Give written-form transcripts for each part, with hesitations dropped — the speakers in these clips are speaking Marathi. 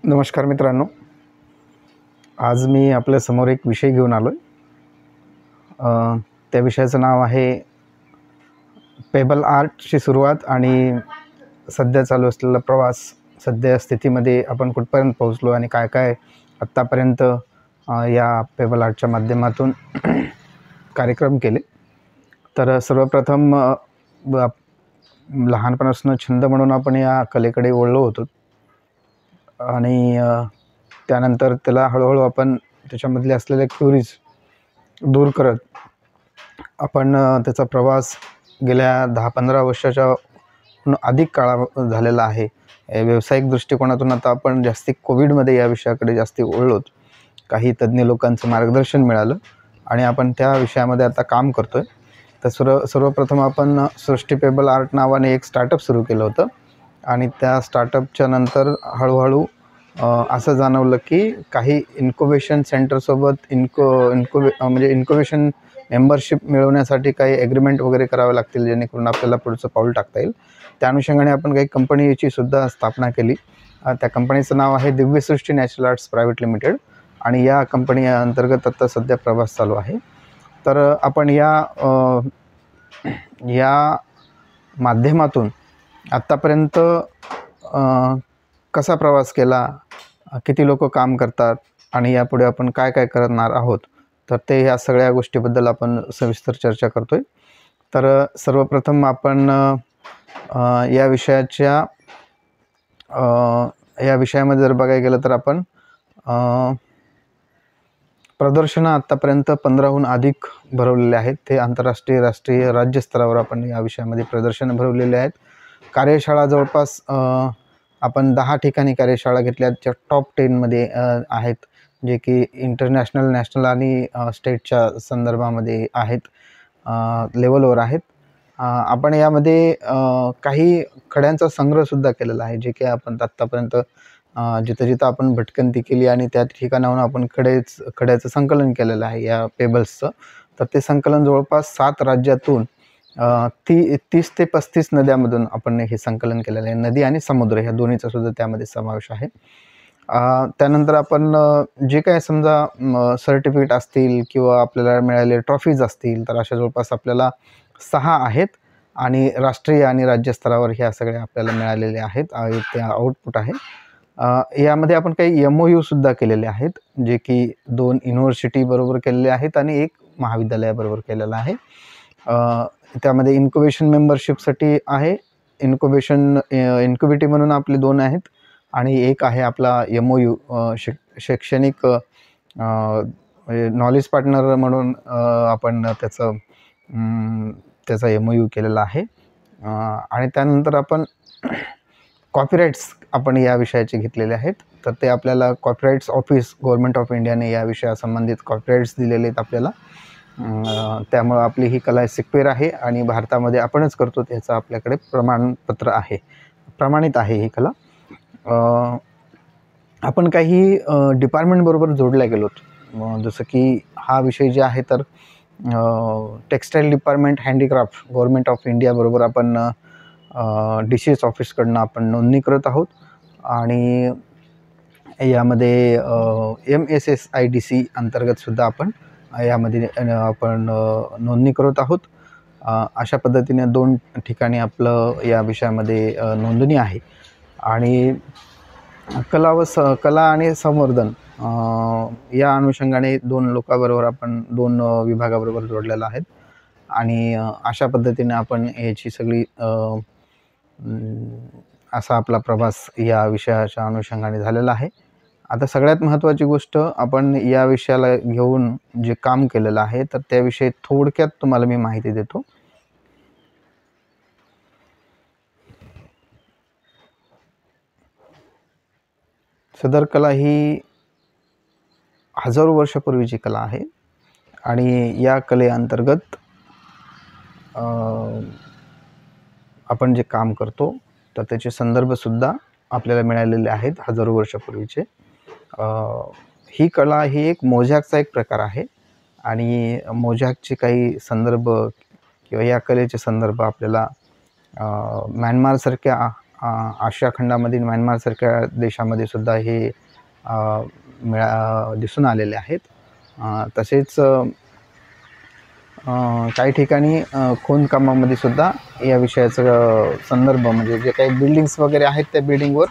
नमस्कार मित्रांनो, आज मी आपल्यासमोर एक विषय घेऊन आलो आहे. त्या विषयाचं नाव आहे पेबल आर्टची सुरुवात आणि सध्या चालू असलेला प्रवास. सध्या स्थितीमध्ये आपण कुठपर्यंत पोहोचलो आणि काय काय आत्तापर्यंत या पेबल आर्टच्या माध्यमातून कार्यक्रम केले. तर सर्वप्रथम लहानपणापासून छंद म्हणून आपण या कलेकडे वळलो होतो आणि त्यानंतर त्याला हळूहळू आपण त्याच्यामधले असलेले क्युरीज दूर करत आपण त्याचा प्रवास गेल्या 10-15 वर्षाच्या अधिक काळा झालेला आहे. व्यावसायिक दृष्टिकोनातून आता आपण जास्ती कोविडमध्ये या विषयाकडे जास्ती वळलोत. काही तज्ज्ञ लोकांचं मार्गदर्शन मिळालं आणि आपण त्या विषयामध्ये आता काम करतो आहे. तर सर्वप्रथम आपण सृष्टी पेबल आर्ट नावाने एक स्टार्टअप सुरू केलं होतं आणि त्या स्टार्टअपच्या नंतर हळूहळू असं जाणवलं की काही इन्क्युबेशन सेंटरसोबत म्हणजे इन्क्युबेशन मेंबरशिप मिळवण्यासाठी काही ॲग्रीमेंट वगैरे करावे लागतील, जेणेकरून आपल्याला पुढचं पाऊल टाकता येईल. त्या अनुषंगाने आपण काही कंपनीची सुद्धा स्थापना केली. त्या कंपनीचं नाव आहे दिव्यसृष्टी नॅचरल आर्ट्स प्रायव्हेट लिमिटेड आणि या कंपनी अंतर्गत आता सध्या प्रवास चालू आहे. तर आपण या माध्यमातून आत्तापर्यंत कसा प्रवास केला, किती लोक काम करतात आणि यापुढे आपण काय काय करणार आहोत, तर ते ह्या सगळ्या गोष्टीबद्दल आपण सविस्तर चर्चा करतोय. तर सर्वप्रथम आपण या विषयामध्ये जर बघायला गेलं तर आपण प्रदर्शनं आत्तापर्यंत 15हून अधिक भरवलेले आहेत. ते आंतरराष्ट्रीय, राष्ट्रीय, राज्य स्तरावर आपण या विषयामध्ये प्रदर्शनं भरवलेले आहेत. कार्यशाळा जवळपास आपण 10 ठिकाणी कार्यशाळा घेतल्या, ज्या टॉप 10मध्ये आहेत, जे की इंटरनॅशनल, नॅशनल आणि स्टेटच्या संदर्भामध्ये आहेत, लेवलवर आहेत. आपण यामध्ये काही खड्यांचा संग्रहसुद्धा केलेला आहे, जे की आपण आत्तापर्यंत जिथं आपण भटकंती केली आणि त्या ठिकाणाहून आपण खड्याचं संकलन केलेलं आहे या पेबल्सचं. तर ते संकलन जवळपास 7 राज्यातून 30 ते 35 नद्यांमधून आपण हे संकलन केलेलं आहे. नदी आणि समुद्र ह्या दोन्हीचा सुद्धा त्यामध्ये समावेश आहे. त्यानंतर आपण जे काय समजा सर्टिफिकेट असतील किंवा आपल्याला मिळालेले ट्रॉफीज असतील, तर अशा जवळपास आपल्याला 6 आहेत आणि राष्ट्रीय आणि राज्य स्तरावर ह्या सगळ्या आपल्याला मिळालेल्या आहेत. ते आउटपुट आहे. यामध्ये आपण काही MOU सुद्धा केलेले आहेत, जे की 2 युनिव्हर्सिटीबरोबर केलेले आहेत आणि 1 महाविद्यालयाबरोबर केलेलं आहे. त्यामध्ये इन्क्युबेशन मेंबरशिपसाठी आहे, इन्क्युबिटी म्हणून आपले 2 आहेत आणि 1 आहे आपला MOU शैक्षणिक नॉलेज पार्टनर म्हणून आपण त्याचा MOU केलेला आहे. आणि त्यानंतर आपण कॉपीराईट्स आपण या विषयाचे घेतलेले आहेत. तर ते आपल्याला कॉपीराईट्स ऑफिस, गव्हर्नमेंट ऑफ इंडियाने या विषयासंबंधित कॉपीराईट्स दिलेले आहेत आपल्याला. त्यामुळं आपली ही कला सिक्युअर आहे आणि भारतामध्ये आपणच करतो त्याचं आपल्याकडे प्रमाणपत्र आहे, प्रमाणित आहे ही कला. आपण काही डिपार्टमेंटबरोबर जोडल्या गेलोत, जसं की हा विषय जे आहे तर textile department, handicraft, government of इंडियाबरोबर आपण DCS ऑफिसकडनं आपण नोंदणी करत आहोत आणि यामध्ये MSSIDC अंतर्गतसुद्धा आपण यामध्ये आपण नोंदणी करत आहोत. अशा पद्धतीने 2 ठिकाणी आपलं या विषयामध्ये नोंदणी आहे. आणि कला आणि संवर्धन या अनुषंगाने 2 लोकांबरोबर आपण 2 विभागाबरोबर जोडलेला आहेत आणि अशा पद्धतीने आपण याची सगळी असा आपला प्रवास या विषयाच्या अनुषंगाने झालेला आहे. आता सगळ्यात महत्त्वाची गोष्ट, आपण या विषयाला घेऊन जे काम केलेलं आहे तर त्याविषयी थोडक्यात तुम्हाला मी माहिती देतो. सदर कला ही हजारो वर्षापूर्वीची कला आहे आणि या कलेअंतर्गत आपण जे काम करतो तर त्याचे संदर्भसुद्धा आपल्याला मिळालेले आहेत हजारो वर्षापूर्वीचे. ही कला ही एक मोझॅकचा एक प्रकार आहे आणि मोझॅकचे काही संदर्भ किंवा या कलेचे संदर्भ आपल्याला म्यानमारसारख्या आशिया खंडामधील म्यानमारसारख्या देशामध्ये सुद्धा हे दिसून आलेले आहेत. तसेच काही ठिकाणी खोदकामामध्ये सुद्धा या विषयाचा संदर्भ म्हणजे जे काही बिल्डिंग्स वगैरे आहेत त्या बिल्डिंगवर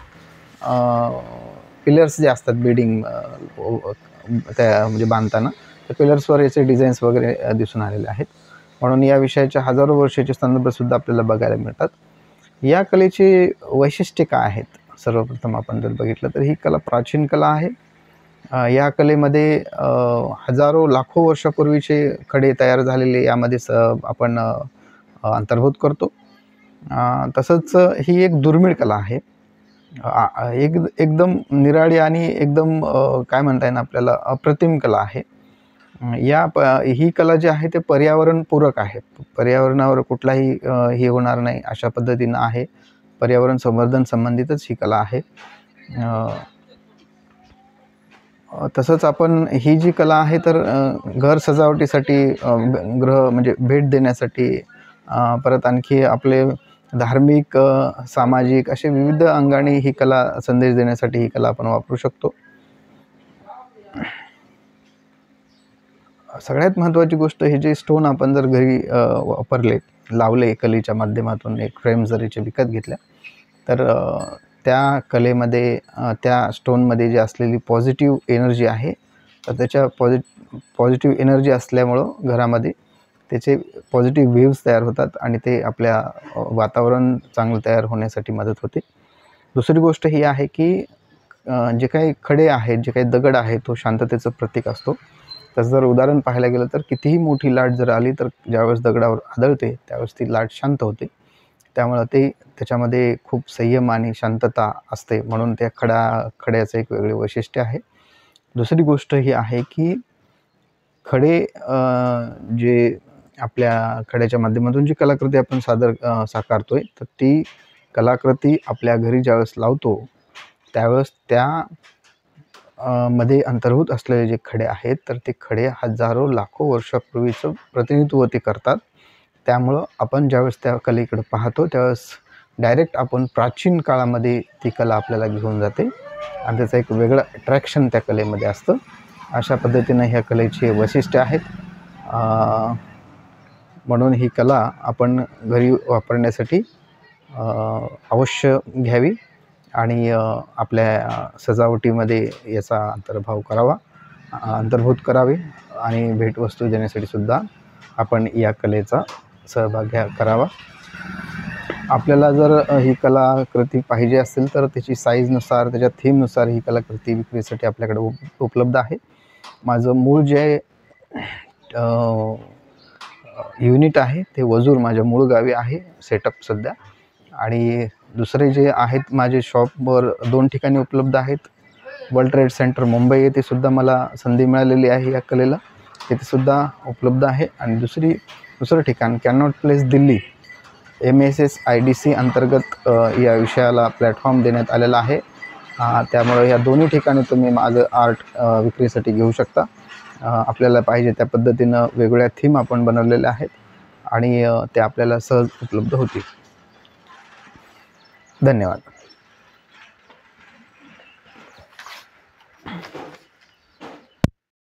पिलर्स जे असतात बिल्डिंग त्या म्हणजे बांधताना त्या पिलर्सवर याचे डिझाईन्स वगैरे दिसून आलेले आहेत. म्हणून या विषयाच्या हजारो वर्षाचे संदर्भसुद्धा आपल्याला बघायला मिळतात. या कलेची वैशिष्ट्ये काय आहेत? सर्वप्रथम आपण जर बघितलं तर ही कला प्राचीन कला आहे. या कलेमध्ये हजारो लाखो वर्षापूर्वीचे खडे तयार झालेले यामध्ये आपण अंतर्भूत करतो. तसंच ही एक दुर्मिळ कला आहे. एकदम निराळी आणि एकदम काय म्हणता येईल आपल्याला अप्रतिम कला आहे. ही कला जी आहे ते पर्यावरणपूरक आहे. पर्यावरणावर कुठलाही हे होणार नाही अशा पद्धतीनं आहे. पर्यावरण संवर्धन संबंधितच ही कला आहे. तसंच आपण ही जी कला आहे तर घर सजावटीसाठी गृह म्हणजे भेट देण्यासाठी परत आणखी आपले धार्मिक सामाजिक असे विविध अंगाने ही कला संदेश देण्यासाठी ही कला आपण वापरू शकतो. सगळ्यात महत्त्वाची गोष्ट हे जे स्टोन आपण जर घरी वापरले लावले कलेच्या माध्यमातून एक फ्रेम जर याचे विकत घेतल्या तर त्या कलेमध्ये त्या स्टोनमध्ये जी असलेली पॉझिटिव्ह एनर्जी आहे तर त्याच्या पॉझिटिव्ह एनर्जी असल्यामुळं घरामध्ये त्याचे पॉझिटिव्ह वेव्स तयार होतात आणि ते आपल्या वातावरण चांगलं तयार होण्यासाठी मदत होते. दुसरी गोष्ट ही आहे की जे काही खडे आहेत जे काही दगड आहे तो शांततेचं प्रतीक असतो. तसं जर उदाहरण पाहायला गेलं तर कितीही मोठी लाट जर आली तर ज्यावेळेस दगडावर आदळते त्यावेळेस ती लाट शांत होते. त्यामुळं त्याच्यामध्ये खूप संयम आणि शांतता असते म्हणून त्या खड्याचं एक वेगळे वैशिष्ट्य आहे. दुसरी गोष्ट ही आहे की खडे जे आपल्या खड्याच्या माध्यमातून जी कलाकृती आपण साकारतोय तर ती कलाकृती आपल्या घरी ज्यावेळेस लावतो त्यावेळेस मध्ये अंतर्भूत असलेले जे खडे आहेत तर ते खडे हजारो लाखो वर्षापूर्वीचं प्रतिनिधित्व ते करतात. त्यामुळं आपण ज्यावेळेस त्या कलेकडे पाहतो त्यावेळेस डायरेक्ट आपण प्राचीन काळामध्ये ती कला आपल्याला घेऊन जाते आणि त्याचं एक वेगळं अट्रॅक्शन त्या कलेमध्ये असतं. अशा पद्धतीनं ह्या कलेची वैशिष्ट्ये आहेत. म्हणून ही कला आपण घरी वापरण्यासाठी अवश्य घ्यावी आणि आपल्या सजावटीमध्ये याचा अंतर्भूत करावे आणि भेटवस्तू देण्यासाठी सुद्धा आपण या कलेचा सहभाग करावा. आपल्याला जर ही कलाकृती पाहिजे असेल तर त्याची साईजनुसार त्याच्या थीमनुसार ही कलाकृती विक्रीसाठी आपल्याकडे उपलब्ध आहे. माझं मूळ जे युनिट आहे ते वजूर माझ्या मूळ गावी आहे सेटअप सध्या. आणि दुसरे जे आहेत माझे शॉपवर 2 ठिकाणी उपलब्ध आहेत. वर्ल्ड ट्रेड सेंटर मुंबई येथे सुद्धा मला संधी मिळालेली आहे या कलेला, तिथेसुद्धा उपलब्ध आहे. आणि दुसरं ठिकाण कॅनॉट प्लेस दिल्ली MSSIDC अंतर्गत या विषयाला प्लॅटफॉर्म देण्यात आलेला आहे. त्यामुळे या दोन्ही ठिकाणी तुम्ही माझं आर्ट विक्रीसाठी घेऊ शकता. आपल्याला पाहिजे त्या पद्धतीनं वेगवेगळ्या थीम आपण बनवलेल्या आहेत आणि ते आपल्याला सहज उपलब्ध होतील. धन्यवाद.